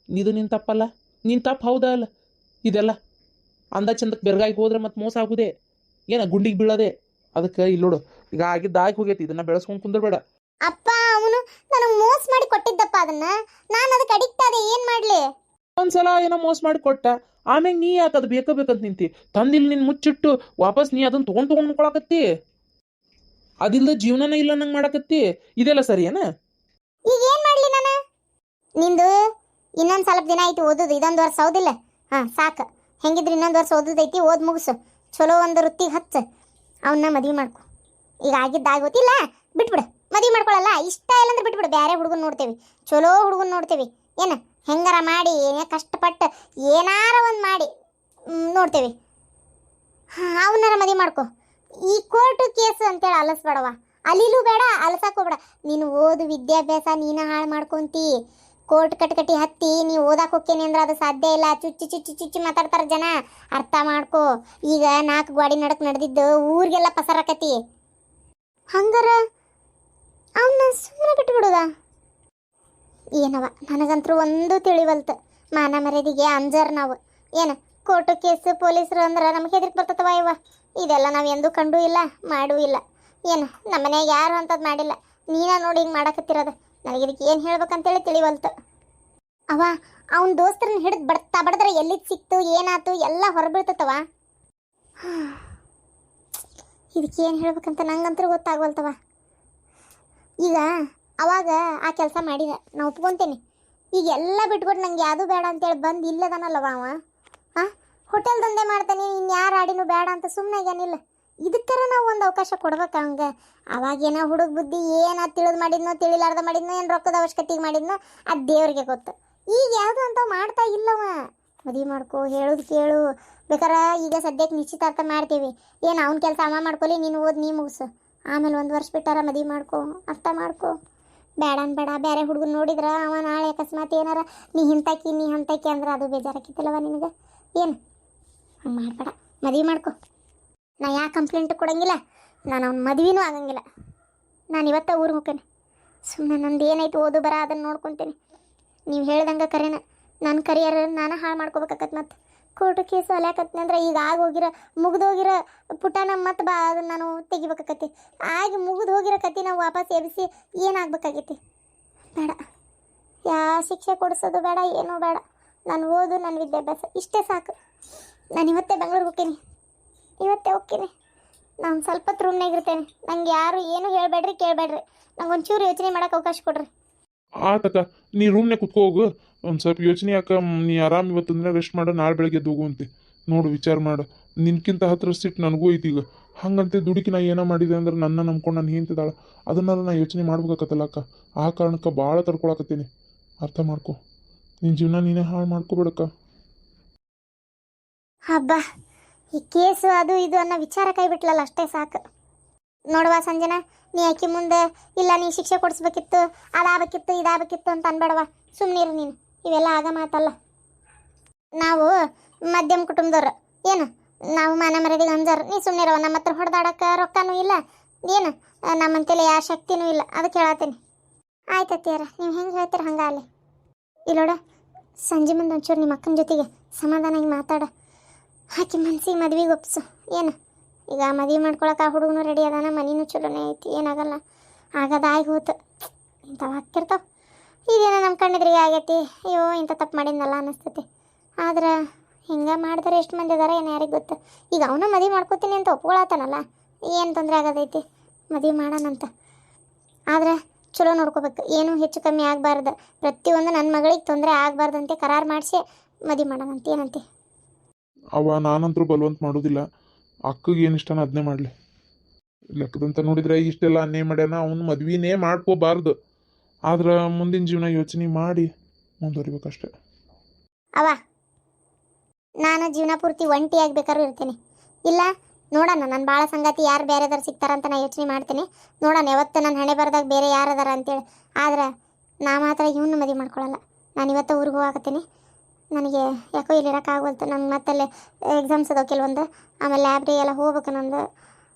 ಇದು ನಿನ್ನ ತಪ್ಪಲ್ಲ, ನಿನ್ನ ತಪ್ಪು ಹೌದಾ ಅಲ್ಲ? ಇದೆಲ್ಲ ಅಂದ ಚಂದಕ್ಕೆ ಬೆರ್ಗಾಯಿಗೆ ಹೋದ್ರೆ ಮತ್ತೆ ಮೋಸ ಆಗುದೇ, ಏನ ಗುಂಡಿಗೆ ಬೀಳೋದೆ. ಅದಕ್ಕೆ ಇಲ್ಲೋಡು, ಈಗ ಆಗಿದ್ದು ಆಗಿ ಹೋಗೈತಿ, ಇದನ್ನ ಬೆಳೆಸ್ಕೊಂಡು ಕುಂದ್ರಬೇಡ. ಅಪ್ಪ ಅವನು ನನಗೆ ಮೋಸ ಮಾಡಿ ಕೊಟ್ಟಿದ್ದಪ್ಪ, ಅದನ್ನ ನಾನು ಅದಕ್ಕೆ ಅಡಿಕ್ಟ್ ಆದೆ. ಏನು ಮಾಡಲಿ? ಒಂದ್ಸಲ ಏನೋ ಮೋಸ ಮಾಡಿ ಕೊಟ್ಟ, ಆಮ್ಯಾಗ ನೀ ಯಾಕೆ ಅದು ಬೇಕಂತ ನಿಂತಿ ತಂದಿಲ್ಲಿ ನಿನ್ನ ಮುಚ್ಚಿಟ್ಟು ವಾಪಸ್ ನೀ ಅದನ್ನ ತೊಗೊಂಡು ಕೊಳಕತ್ತಿ. ಅದಿಲ್ಲದ ಜೀವನನೇ ಇಲ್ಲ ನಂಗೆ ಮಾಡಕತ್ತಿ. ಇದೆಲ್ಲ ಸರಿಯೇನ? ಈಗ ಏನು ಮಾಡಲಿ ನಾನು? ನಿಂದು ಇನ್ನೊಂದು ಸ್ವಲ್ಪ ದಿನ ಐತಿ ಓದೋದು, ಇದೊಂದು ವರ್ಷ ಹೌದಿಲ್ಲ? ಹಾಂ ಸಾಕು. ಹೆಂಗಿದ್ರೆ ಇನ್ನೊಂದು ವರ್ಷ ಓದೋದೈತಿ, ಓದ್ ಮುಗಿಸು, ಚಲೋ ಒಂದು ವೃತ್ತಿಗೆ ಹಚ್ಚ, ಅವನ್ನ ಮದುವೆ ಮಾಡ್ಕೊ. ಈಗ ಆಗಿದ್ದಾಗೋತಿಲ್ಲ, ಬಿಟ್ಬಿಡು. ಮದುವೆ ಮಾಡ್ಕೊಳ್ಳಲ್ಲ ಇಷ್ಟ ಇಲ್ಲ ಅಂದ್ರೆ ಬಿಟ್ಬಿಡು, ಬೇರೆ ಹುಡುಗನ ನೋಡ್ತೇವೆ, ಚಲೋ ಹುಡುಗನ ನೋಡ್ತೇವೆ. ಏನು ಹೆಂಗಾರ ಮಾಡಿ ಕಷ್ಟಪಟ್ಟು ಏನಾರ ಒಂದು ಮಾಡಿ ನೋಡ್ತೇವೆ. ಹಾಂ, ಅವನಾರ ಮದುವೆ ಮಾಡ್ಕೊ. ಈ ಕೋರ್ಟು ಕೇಸು ಅಂತೇಳಿ ಅಲಸ್ಬೇಡವ, ಅಲಿಲೂ ಬೇಡ, ಅಲಸಕ್ಕೋಬೇಡ. ನೀನು ಓದು ವಿದ್ಯಾಭ್ಯಾಸ ನೀನು ಹಾಳು ಮಾಡ್ಕೊಂತಿ. ಕೋರ್ಟ್ ಕಟ್ಕಟಿ ಹತ್ತಿ ನೀವು ಓದಾಕ್ ಹೋಗ್ತೇನೆ ಅಂದ್ರೆ ಅದು ಸಾಧ್ಯ ಇಲ್ಲ. ಚುಚ್ಚಿ ಚುಚ್ಚಿ ಚುಚ್ಚಿ ಮಾತಾಡ್ತಾರೆ ಜನ. ಅರ್ಥ ಮಾಡ್ಕೊ. ಈಗ 4 ಗಾಡಿ ನಡಕ್ ನಡೆದಿದ್ದು ಊರಿಗೆಲ್ಲ ಪಸರಾಕತಿ. ಹಂಗಾರ ಅವನ್ನ ಸುಮ್ಮನೆ ಬಿಟ್ಬಿಡುದ? ಏನವ, ನನಗಂತರೂ ಒಂದು ತಿಳಿವಲ್ತು. ಮಾನ ಮರ್ಯಾದೆಗೆ ಅಂಜರ್ ನಾವು. ಏನು ಕೋರ್ಟು ಕೇಸು ಪೊಲೀಸರು ಅಂದ್ರೆ ನಮ್ಗೆ ಹೆದರಿಕೆ ಬರ್ತತವ ಇವ. ಇದೆಲ್ಲ ನಾವು ಎಂದೂ ಕಂಡೂ ಇಲ್ಲ, ಮಾಡೂ ಇಲ್ಲ. ಏನು ನಮ್ಮ ಮನೆಯಾಗ ಯಾರು ಅಂಥದ್ದು ಮಾಡಿಲ್ಲ. ನೀನ ನೋಡಿ ಹಿಂಗೆ ಮಾಡಕತ್ತಿರೋದು. ನನಗೆ ಇದಕ್ಕೆ ಏನು ಹೇಳ್ಬೇಕಂತೇಳಿ ತಿಳಿವಲ್ತು. ಅವ ಅವನ ದೋಸ್ತರನ್ನ ಹಿಡಿದು ಬಡದ್ರೆ ಎಲ್ಲಿದ್ದು ಸಿಕ್ತು ಏನಾಯ್ತು ಎಲ್ಲ ಹೊರಬೀಳ್ತತವ. ಇದಕ್ಕೆ ಏನು ಹೇಳ್ಬೇಕಂತ ನಂಗಂತೂ ಗೊತ್ತಾಗವಲ್ತವ. ಈಗ ಅವಾಗ ಆ ಕೆಲಸ ಮಾಡಿದೆ, ನಾ ಒಪ್ಕೊತೇನೆ. ಈಗ ಎಲ್ಲ ಬಿಟ್ಕೊಟ್ಟು ನಂಗೆ ಯಾವುದೂ ಬೇಡ ಅಂತೇಳಿ ಬಂದು ಇಲ್ಲದನಲ್ಲವ ಅವ. ಹಾಂ, ಹೋಟೆಲ್ ದಂಧೆ ಮಾಡ್ತಾನೆ, ಇನ್ನು ಯಾರು ಆಡಿನೂ ಬೇಡ ಅಂತ ಸುಮ್ಮನೆ ಏನಿಲ್ಲ. ಇದಕ್ಕರ ನಾವು ಒಂದು ಅವಕಾಶ ಕೊಡ್ಬೇಕು ಅವಂಗೆ. ಅವಾಗೇನೋ ಹುಡುಗ ಬುದ್ಧಿ ಏನೋ ತಿಳಿದು ಮಾಡಿದ್ನೋ ತಿಳಿಲಾರ್ದ ಮಾಡಿದ್ನೋ ಏನು ರೊಕ್ಕದ ಅವಶ್ಯಕತೆಗೆ ಮಾಡಿದ್ನೋ ಅದು ದೇವ್ರಿಗೆ ಗೊತ್ತು. ಈಗ ಯಾವುದು ಅಂಥವು ಮಾಡ್ತಾ ಇಲ್ಲವ. ಮದುವೆ ಮಾಡ್ಕೊ, ಹೇಳೋದು ಕೇಳು. ಬೇಕಾರೆ ಈಗ ಸದ್ಯಕ್ಕೆ ನಿಶ್ಚಿತಾರ್ಥ ಮಾಡ್ತೀವಿ, ಏನು ಅವ್ನ ಕೆಲಸ ಅವ ಮಾಡ್ಕೊಲಿ, ನೀನು ಓದಿ ನೀ ಮುಗಿಸು. ಆಮೇಲೆ 1 ವರ್ಷ ಬಿಟ್ಟಾರ ಮದುವೆ ಮಾಡ್ಕೊ, ಅರ್ಥ ಮಾಡ್ಕೊ. ಬೇಡ ಅನ್ಬೇಡ. ಬೇರೆ ಹುಡುಗನ ನೋಡಿದ್ರೆ ಅವ ನಾಳೆ ಅಕಸ್ಮಾತ್ ಏನಾರ ನೀ ಹಿಂತಾಕಿ ಅಂದ್ರೆ ಅದು ಬೇಜಾರಾಕಿತ್ತಲ್ಲವ ನಿನಗೆ. ಏನು ಹಂಗೆ ಮಾಡಬೇಡ, ಮದುವೆ ಮಾಡ್ಕೊ. ನಾ ಯಾಕೆ ಕಂಪ್ಲೇಂಟ್ ಕೊಡೋಂಗಿಲ್ಲ, ನಾನು ಅವ್ನ ಮದುವೆನೂ ಆಗಂಗಿಲ್ಲ. ನಾನು ಇವತ್ತ ಊರಿಗೆ ಹೋಗ್ತೇನೆ. ಸುಮ್ಮನೆ ನಂದು ಏನಾಯ್ತು ಓದು ಬರ ಅದನ್ನು ನೋಡ್ಕೊತೀನಿ. ನೀವು ಹೇಳ್ದಂಗೆ ಕರೆನ ನನ್ನ ಕರಿಯರ್ ನಾನು ಹಾಳು ಮಾಡ್ಕೋಬೇಕಾಕತ್ತೆ. ಮತ್ತು ಕೋರ್ಟು ಕೇಸು ಅಲ್ಯಾಕತ್ನಿ ಅಂದ್ರೆ ಈಗ ಆಗೋಗಿರೋ ಮುಗಿದೋಗಿರೋ ಪುಟನ ಮತ್ತು ಅದನ್ನು ನಾನು ತೆಗಿಬೇಕಾಕತಿ. ಆಗಿ ಮುಗಿದು ಹೋಗಿರೋ ಕತಿ ನಾವು ವಾಪಸ್ ಎಬ್ಬಿಸಿ ಏನಾಗಬೇಕಾಗೈತಿ. ಬೇಡ, ಯಾವ ಶಿಕ್ಷೆ ಕೊಡಿಸೋದು ಬೇಡ, ಏನೂ ಬೇಡ. ನಾನು ಓದು, ನನ್ನ ವಿದ್ಯಾಭ್ಯಾಸ ಇಷ್ಟೇ ಸಾಕು. ನಾನು ಇವತ್ತೇ ಬೆಂಗಳೂರಿಗೆ ಹೋಗ್ತೀನಿ. ನಾನು ಸ್ವಲ್ಪ ರೂಮ್ನಾಗ ಇರ್ತೇನೆ. ನಂಗೆ ಯಾರು ಏನು ಹೇಳಬೇಡ್ರಿ, ಕೇಳಬೇಡ್ರಿ. ನಂಗೆ ಒಂಚೂರು ಯೋಚನೆ ಮಾಡೋಕೆ ಅವಕಾಶ ಕೊಡ್ರಿ. ಆತಕ್ಕ, ನೀ ರೂಮ್ನಾಗ ಕುತ್ಕೋ ಹೋಗು. ಒಂದು ಸ್ವಲ್ಪ ಯೋಚನೆ ಯಾಕೆ, ನೀ ಆರಾಮ್ ಇವತ್ತಂದ್ರೆ ರೆಸ್ಟ್ ಮಾಡು, ನಾಳೆ ಬೆಳಗ್ಗೆ ಎದ್ದು ಹೋಗುವಂತೆ ನೋಡು, ವಿಚಾರ ಮಾಡು. ನಿನ್ಕಿಂತ ಹತ್ರ ಸಿಟ್ಟು ನನಗೂ ಐತಿ ಈಗ. ಹಂಗಂತೆ ದುಡುಕಿ ನಾ ಏನೋ ಮಾಡಿದೆ ಅಂದ್ರೆ ನನ್ನ ನಂಬ್ಕೊಂಡು ನಾನು ಹಿಂತಿದ್ದಾಳ, ಅದನ್ನೆಲ್ಲ ನಾ ಯೋಚನೆ ಮಾಡ್ಬೇಕಾಕತ್ತಲ್ಲ ಅಕ್ಕ. ಆ ಕಾರಣಕ್ಕೆ ಭಾಳ ತಡ್ಕೊಳಕತ್ತೀನಿ. ಅರ್ಥ ಮಾಡ್ಕೊ, ನಿನ್ನ ಜೀವನ ನೀನೇ ಹಾಳು ಮಾಡ್ಕೋಬೇಡಕ್ಕ. ಹಬ್ಬ, ಈ ಕೇಸು ಅದು ಇದು ಅನ್ನೋ ವಿಚಾರ ಕೈ ಬಿಟ್ಲಲ್ಲ, ಅಷ್ಟೇ ಸಾಕು. ನೋಡುವ ಸಂಜನಾ, ನೀ ಆಕಿ ಮುಂದೆ ಇಲ್ಲ ನೀ ಶಿಕ್ಷೆ ಕೊಡಿಸ್ಬೇಕಿತ್ತು, ಅದಾಗಬೇಕಿತ್ತು, ಇದಾಗಬೇಕಿತ್ತು ಅಂತ ಅನ್ಬೇಡವ. ಸುಮ್ಮನಿರು ನೀನು, ಇವೆಲ್ಲ ಆಗ ಮಾತಲ್ಲ. ನಾವು ಮಧ್ಯಮ ಕುಟುಂಬದವ್ರು, ಏನು ನಾವು ಮಾನ ಮರ್ಯಾದೆಗೆ ಅಂಜಾರು. ನೀ ಸುಮ್ಮನಿರವ. ನಮ್ಮ ಹತ್ರ ಹೊಡೆದಾಡಕ್ಕೆ ರೊಕ್ಕನೂ ಇಲ್ಲ, ಏನು ನಮ್ಮಂತೇಲಿ ಯಾವ ಶಕ್ತಿನೂ ಇಲ್ಲ. ಅದಕ್ಕೆ ಹೇಳತ್ತೀನಿ. ಆಯ್ತತ್ತಿಯಾರ, ನೀವು ಹೆಂಗೆ ಹೇಳ್ತೀರ ಹಂಗೆ ಅಲ್ಲಿ. ಇಲ್ಲೋಡ, ಸಂಜೆ ಮುಂದೆ ಒಂಚೂರು ನಿಮ್ಮ ಅಕ್ಕನ ಜೊತೆಗೆ ಸಮಾಧಾನಾಗಿ ಮಾತಾಡ. ಆಕೆ ಮನ್ಸಿಗೆ ಮದ್ವೆಗೆ ಒಪ್ಸು. ಏನು ಈಗ ಮದುವೆ ಮಾಡ್ಕೊಳಕ್ಕೆ ಆ ಹುಡುಗನೂ ರೆಡಿ ಅದಾನ, ಮನೆಯೂ ಚಲೋನೇ ಐತಿ, ಏನಾಗಲ್ಲ. ಆಗದಾಗಿ ಹೋತು. ಇಂಥವು ಆಗ್ತಿರ್ತಾವೆ. ಈಗೇನೋ ನಮ್ಮ ಕಣ್ಣಿದ್ರಿಗೆ ಆಗೈತಿ, ಅಯ್ಯೋ ಇಂಥ ತಪ್ಪು ಮಾಡಿದ್ನಲ್ಲ ಅನ್ನಿಸ್ತೈತಿ. ಆದ್ರೆ ಹಿಂಗೆ ಮಾಡಿದ್ರೆ ಎಷ್ಟು ಮಂದಿ ಇದಾರೆ ಏನು ಯಾರಿಗೆ ಗೊತ್ತು. ಈಗ ಅವನು ಮದುವೆ ಮಾಡ್ಕೋತೀನಿ ಅಂತ ಒಪ್ಕೊಳತ್ತಾನಲ್ಲ, ಏನು ತೊಂದರೆ ಆಗೋದೈತಿ, ಮದುವೆ ಮಾಡೋಣಂತ. ಆದರೆ ಚಲೋ ನೋಡ್ಕೋಬೇಕು, ಏನೂ ಹೆಚ್ಚು ಕಮ್ಮಿ ಆಗಬಾರ್ದು. ಪ್ರತಿಯೊಂದು ನನ್ನ ಮಗಳಿಗೆ ತೊಂದರೆ ಆಗಬಾರ್ದಂತೆ ಕರಾರು ಮಾಡಿಸಿ ಮದುವೆ ಮಾಡೋಣಂತ. ಏನಂತೆ? ಅವ ನಾನಂತರೂ ಬಲವಂತ ಮಾಡೋದಿಲ್ಲ. ಅಕ್ಕಗೆ ಏನು ಇಷ್ಟನ ಅದನ್ನೇ ಮಾಡಲಿ. ಲೆಕ್ಕದಂತ ನೋಡಿದ್ರೆ ಇಷ್ಟೆಲ್ಲ ಅನ್ಯಾಯ ಮಾಡ್ಯಾನ, ಅವ್ನು ಮದ್ವಿನೇ ಮಾಡ್ಕೋಬಾರ್ದು. ಆದ್ರೆ ಮುಂದಿನ ಜೀವನ ಯೋಚನೆ ಮಾಡಿ ಮುಂದುವರಿಬೇಕಷ್ಟೆ. ಅವ ನಾನು ಜೀವನ ಪೂರ್ತಿ ಒಂಟಿಯಾಗಿ ಬೇಕಾದ್ರೂ ಇರ್ತೇನೆ. ಇಲ್ಲ ನೋಡೋಣ, ನಾನು ಭಾಳ ಸಂಗಾತಿ ಯಾರು ಬೇರೆದಾರು ಸಿಗ್ತಾರಂತ ನಾನು ಯೋಚನೆ ಮಾಡ್ತೀನಿ. ನೋಡೋಣ ಯಾವತ್ತು ನನ್ನ ಹಣೆ ಬರ್ದಾಗ ಬೇರೆ ಯಾರದಾರ ಅಂತೇಳಿ. ಆದ್ರೆ ನಾ ಮಾತ್ರ ಇವನು ಮದುವೆ ಮಾಡ್ಕೊಳ್ಳಲ್ಲ. ನಾನು ಇವತ್ತು ಊರಿಗೆ ಹೋಗಾಕತ್ತೀನಿ. ನನಗೆ ಯಾಕೋ ಇಲ್ಲಿ ಇರೋಕ್ಕಾಗವಲ್ತು. ನಂಗೆ ಮತ್ತಲ್ಲೇ ಎಕ್ಸಾಮ್ಸ್ ಅದಾವೆ ಕೆಲವೊಂದು, ಆಮೇಲೆ ಲ್ಯಾಬ್ರಿ ಎಲ್ಲ ಹೋಗ್ಬೇಕು. ನಂದು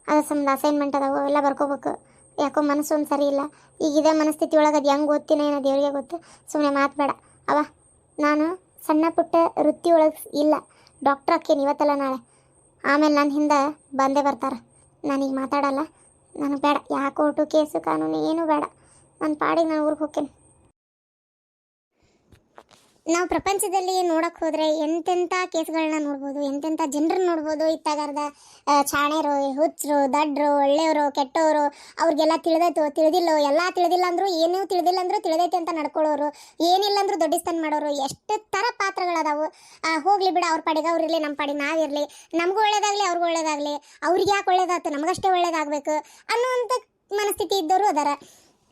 ಅದು ಸಂಬಂಧ ಅಸೈನ್ಮೆಂಟ್ ಅದಾವೆ, ಎಲ್ಲ ಬರ್ಕೋಬೇಕು. ಯಾಕೋ ಮನಸ್ಸು ಒಂದು ಸರಿ ಇಲ್ಲ. ಈಗ ಇದೇ ಮನಸ್ಥಿತಿ ಒಳಗೆ ಅದು ಹೆಂಗೆ ಓದ್ತೀನಿ ಏನೋ ದೇವರಿಗೆ ಗೊತ್ತು. ಸುಮ್ಮನೆ ಮಾತಬೇಡ ಅವ. ನಾನು ಸಣ್ಣ ಪುಟ್ಟ ವೃತ್ತಿ ಒಳಗೆ ಇಲ್ಲ, ಡಾಕ್ಟ್ರ್ ಆಕ್ಕೇನು ಇವತ್ತಲ್ಲ ನಾಳೆ. ಆಮೇಲೆ ನನ್ನ ಹಿಂದೆ ಬಂದೇ ಬರ್ತಾರೆ. ನಾನೀಗ ಮಾತಾಡಲ್ಲ, ನನಗೆ ಬೇಡ. ಯಾವ ಕೋರ್ಟು ಕೇಸು ಕಾನೂನು ಏನೂ ಬೇಡ. ನನ್ನ ಪಾಡಿಗೆ ನಾನು ಊರಿಗೆ ಹೋಗ್ತೇನೆ. ನಾವು ಪ್ರಪಂಚದಲ್ಲಿ ನೋಡೋಕ್ಕೆ ಹೋದರೆ ಎಂತೆಂಥ ಕೇಸ್ಗಳನ್ನ ನೋಡ್ಬೋದು, ಎಂತೆಂಥ ಜನರನ್ನ ನೋಡ್ಬೋದು. ಇತ್ತಾಗಾರ್ದ ಚಾಣೆರು, ಹುಚ್ಚರು, ದಡ್ರು, ಒಳ್ಳೆಯವರು, ಕೆಟ್ಟವರು, ಅವ್ರಿಗೆಲ್ಲ ತಿಳಿದೈತು, ತಿಳಿದಿಲ್ಲೋ, ಎಲ್ಲ ತಿಳಿದಿಲ್ಲ ಅಂದರೂ, ಏನೂ ತಿಳಿದಿಲ್ಲ ಅಂದರೂ ತಿಳಿದೈತೆ ಅಂತ ನಡ್ಕೊಳ್ಳೋರು, ಏನಿಲ್ಲ ಅಂದರೂ ದೊಡ್ಡಿಸ್ತಾನೆ ಮಾಡೋರು, ಎಷ್ಟು ಥರ ಪಾತ್ರಗಳದಾವು. ಹೋಗಲಿ ಬಿಡ, ಅವ್ರ ಪಾಡಿಗೆ ಅವ್ರು ಇರಲಿ, ನಮ್ಮ ಪಾಡಿಗೆ ನಾವಿರಲಿ, ನಮಗೂ ಒಳ್ಳೇದಾಗಲಿ ಅವ್ರಿಗೂ ಒಳ್ಳೇದಾಗಲಿ, ಅವ್ರಿಗೆ ಯಾಕೆ ಒಳ್ಳೇದಾಯ್ತು ನಮಗಷ್ಟೇ ಒಳ್ಳೇದಾಗಬೇಕು ಅನ್ನುವಂಥ ಮನಸ್ಥಿತಿ ಇದ್ದವರು ಅದಾರ.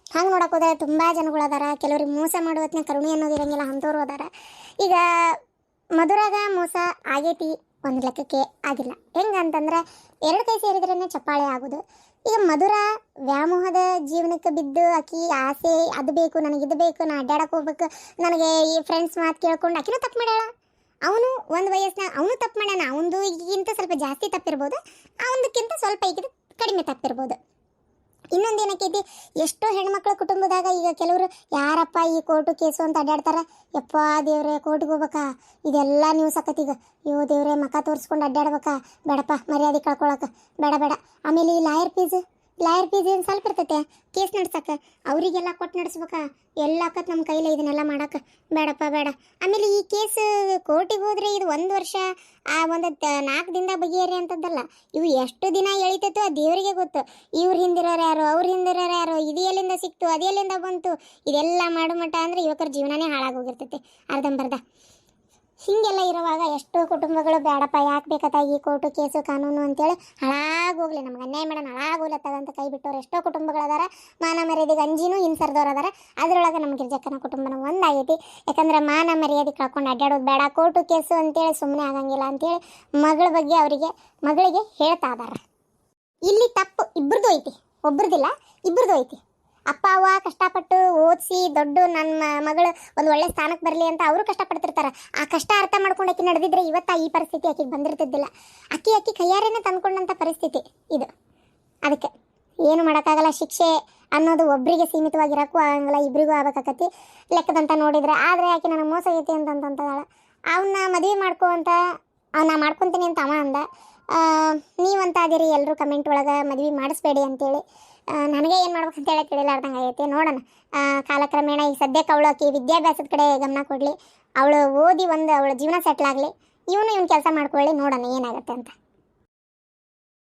ಹಂಗೆ ನೋಡಕ್ಕೆ ಹೋದರೆ ತುಂಬ ಜನಗಳು ಅದಾರ. ಕೆಲವ್ರಿಗೆ ಮೋಸ ಮಾಡೋ ಹೊತ್ತಿನ ಕರುಣೆ ಅನ್ನೋದು ಇರಂಗಿಲ್ಲ, ಅಂಥವ್ರು ಅದಾರ. ಈಗ ಮಧುರಾಗ ಮೋಸ ಆಗೈತಿ, ಒಂದು ಲೆಕ್ಕಕ್ಕೆ ಆಗಿಲ್ಲ. ಹೆಂಗೆ ಅಂತಂದ್ರೆ 2 ಕೈ ಸೇರಿದ್ರೇ ಚಪ್ಪಾಳೆ ಆಗೋದು. ಈಗ ಮಧುರ ವ್ಯಾಮೋಹದ ಜೀವನಕ್ಕೆ ಬಿದ್ದು ಆಕಿ ಆಸೆ, ಅದು ಬೇಕು ನನಗಿದು ಬೇಕು, ನಾ ಅಡ್ಡಾಡಕ್ಕೆ ಹೋಗ್ಬೇಕು, ನನಗೆ ಈ ಫ್ರೆಂಡ್ಸ್ ಮಾತು ಕೇಳ್ಕೊಂಡು ಆಕಿನೂ ತಪ್ಪು ಮಾಡ್ಯಾಳ. ಅವನು ಒಂದು ವಯಸ್ಸಿನ ಅವನು ತಪ್ಪು ಮಾಡ್ಯಾನ. ಅವನದು ಈಗಿಂತ ಸ್ವಲ್ಪ ಜಾಸ್ತಿ ತಪ್ಪಿರ್ಬೋದು, ಅವನದಕ್ಕಿಂತ ಸ್ವಲ್ಪ ಈಗಿಂತ ಕಡಿಮೆ ತಪ್ಪಿರ್ಬೋದು. ಇನ್ನೊಂದು ಏನಕ್ಕೈತಿ, ಎಷ್ಟೋ ಹೆಣ್ಮಕ್ಳ ಕುಟುಂಬದಾಗ ಈಗ ಕೆಲವರು ಯಾರಪ್ಪ ಈ ಕೋರ್ಟು ಕೇಸು ಅಂತ ಅಡ್ಡಾಡ್ತಾರೆ. ಯಪ್ಪ ದೇವ್ರೆ, ಕೋರ್ಟ್ಗೆ ಹೋಗ್ಬೇಕಾ, ಇದೆಲ್ಲ ನ್ಯೂಸ್ ಆಕತ್ತೀಗ. ಅಯ್ಯೋ ದೇವ್ರೆ, ಮಕ್ಕ ತೋರಿಸ್ಕೊಂಡು ಅಡ್ಡಾಡ್ಬೇಕಾ, ಬೇಡಪ್ಪ, ಮರ್ಯಾದೆ ಕಳ್ಕೊಳಕ್ಕೆ ಬೇಡ. ಆಮೇಲೆ ಈ ಲಾಯರ್ ಫೀಸ್ ಏನು ಸ್ವಲ್ಪ ಇರ್ತೈತೆ ಕೇಸ್ ನಡ್ಸಕ್ಕೆ, ಅವರಿಗೆಲ್ಲ ಕೊಟ್ಟು ನಡೆಸ್ಬೇಕಾ? ಎಲ್ಲ ಆಕತ್ ನಮ್ಮ ಕೈಲೇ ಇದನ್ನೆಲ್ಲ ಮಾಡಕ್ಕೆ. ಬೇಡಪ್ಪ ಬೇಡ. ಆಮೇಲೆ ಈ ಕೇಸ್ ಕೋರ್ಟಿಗೆ ಹೋದ್ರೆ ಇದು 1 ವರ್ಷ ಒಂದು 4 ದಿನದಾಗ ಬಗೆಹರಿ ಅಂತದ್ದಲ್ಲ. ಇವು ಎಷ್ಟು ದಿನ ಎಳಿತೈತೋ ಆ ದೇವರಿಗೆ ಗೊತ್ತು. ಇವ್ರ ಹಿಂದಿರೋರು ಯಾರು, ಅವ್ರ ಹಿಂದಿರೋರು ಯಾರು, ಇದು ಎಲ್ಲಿಂದ ಸಿಕ್ತು, ಅದು ಎಲ್ಲಿಂದ ಬಂತು, ಇದೆಲ್ಲ ಮಾಡೋ ಮಟ್ಟ ಅಂದರೆ ಯುವಕರ ಜೀವನನೇ ಹಾಳಾಗೋಗಿರ್ತೈತಿ ಅರ್ಧಂಬರ್ಧ. ಹೀಗೆಲ್ಲ ಇರುವಾಗ ಎಷ್ಟೋ ಕುಟುಂಬಗಳು ಬೇಡಪ್ಪ ಯಾಕೆ ಬೇಕತ್ತ ಈ ಕೋರ್ಟು ಕೇಸು ಕಾನೂನು ಅಂತೇಳಿ ಹಾಳಾಗೋಗ್ಲಿ, ನಮ್ಗೆ ಅನ್ಯಾಯ ಮಾಡೋಣ ಹಾಳಾಗೋಲತ್ತದಂತ ಕೈ ಬಿಟ್ಟವ್ರು ಎಷ್ಟೋ ಕುಟುಂಬಗಳದಾರ. ಮಾನ ಮರ್ಯಾದೆಗೆ ಅಂಜಿನೂ ಹಿಂಸರ್ದವ್ರು ಅದಾರ. ಅದರೊಳಗೆ ನಮ್ಮ ಗಿರ್ಜಕ್ಕನ ಕುಟುಂಬನ ಒಂದಾಗೈತಿ. ಯಾಕಂದ್ರೆ ಮಾನ ಮರ್ಯಾದೆ ಕಳ್ಕೊಂಡು ಅಡ್ಡಾಡೋದು ಬೇಡ, ಕೋರ್ಟು ಕೇಸು ಅಂತೇಳಿ ಸುಮ್ಮನೆ ಆಗಂಗಿಲ್ಲ ಅಂತೇಳಿ ಮಗಳ ಬಗ್ಗೆ ಮಗಳಿಗೆ ಹೇಳ್ತಾ ಇದಾರ. ಇಲ್ಲಿ ತಪ್ಪು ಇಬ್ಬರದು ಐತಿ, ಒಬ್ರದಿಲ್ಲ ಇಬ್ಬರದು ಐತಿ. ಅಪ್ಪ ಅವ್ವ ಕಷ್ಟಪಟ್ಟು ಓದಿಸಿ ದೊಡ್ಡ ನನ್ನ ಮಗಳು ಒಂದು ಒಳ್ಳೆ ಸ್ಥಾನಕ್ಕೆ ಬರಲಿ ಅಂತ ಅವರು ಕಷ್ಟಪಡ್ತಿರ್ತಾರೆ. ಆ ಕಷ್ಟ ಅರ್ಥ ಮಾಡ್ಕೊಂಡು ಆಕಿ ನಡೆದಿದ್ರೆ ಇವತ್ತು ಈ ಪರಿಸ್ಥಿತಿ ಆಕಿಗೆ ಬಂದಿರ್ತಿದ್ದಿಲ್ಲ. ಆಕಿ ಕೈಯಾರೇನೆ ತಂದ್ಕೊಂಡಂಥ ಪರಿಸ್ಥಿತಿ ಇದು. ಅದಕ್ಕೆ ಏನು ಮಾಡೋಕ್ಕಾಗಲ್ಲ. ಶಿಕ್ಷೆ ಅನ್ನೋದು ಒಬ್ಬರಿಗೆ ಸೀಮಿತವಾಗಿರೋಕ್ಕೂ ಆಗಂಗಿಲ್ಲ, ಇಬ್ಬರಿಗೂ ಆಗ್ಬೇಕಾಕತಿ ಲೆಕ್ಕದಂತ ನೋಡಿದ್ರೆ. ಆದರೆ ಆಕೆ ನನಗೆ ಮೋಸ ಆಗೈತಿ ಅಂತಂದಾಳ. ಅವನ್ನ ಮದುವೆ ಮಾಡ್ಕೊ ಅಂತ ನಾ ಮಾಡ್ಕೊತೀನಿ ಅಂತ ಅವ ಅಂದ. ನೀವಂತ ಅದಿರಿ ಎಲ್ಲರೂ ಕಮೆಂಟ್ ಒಳಗೆ ಮದುವೆ ಮಾಡಿಸ್ಬೇಡಿ ಅಂತೇಳಿ. ನನಗೆ ಏನು ಮಾಡ್ಬೇಕಂತ ಹೇಳಿ ತಿಳಿಲಾರ್ದಂಗೆ ಆಗೈತಿ. ನೋಡೋಣ ಕಾಲಕ್ರಮೇಣ. ಈಗ ಸದ್ಯಕ್ಕೆ ಅವಳು ಆಕಿ ವಿದ್ಯಾಭ್ಯಾಸದ ಕಡೆ ಗಮನ ಕೊಡಲಿ, ಅವಳು ಓದಿ ಅವಳ ಜೀವನ ಸೆಟ್ಲ್ ಆಗಲಿ, ಇವನು ಕೆಲಸ ಮಾಡ್ಕೊಳ್ಳಿ, ನೋಡೋಣ ಏನಾಗುತ್ತೆ ಅಂತ.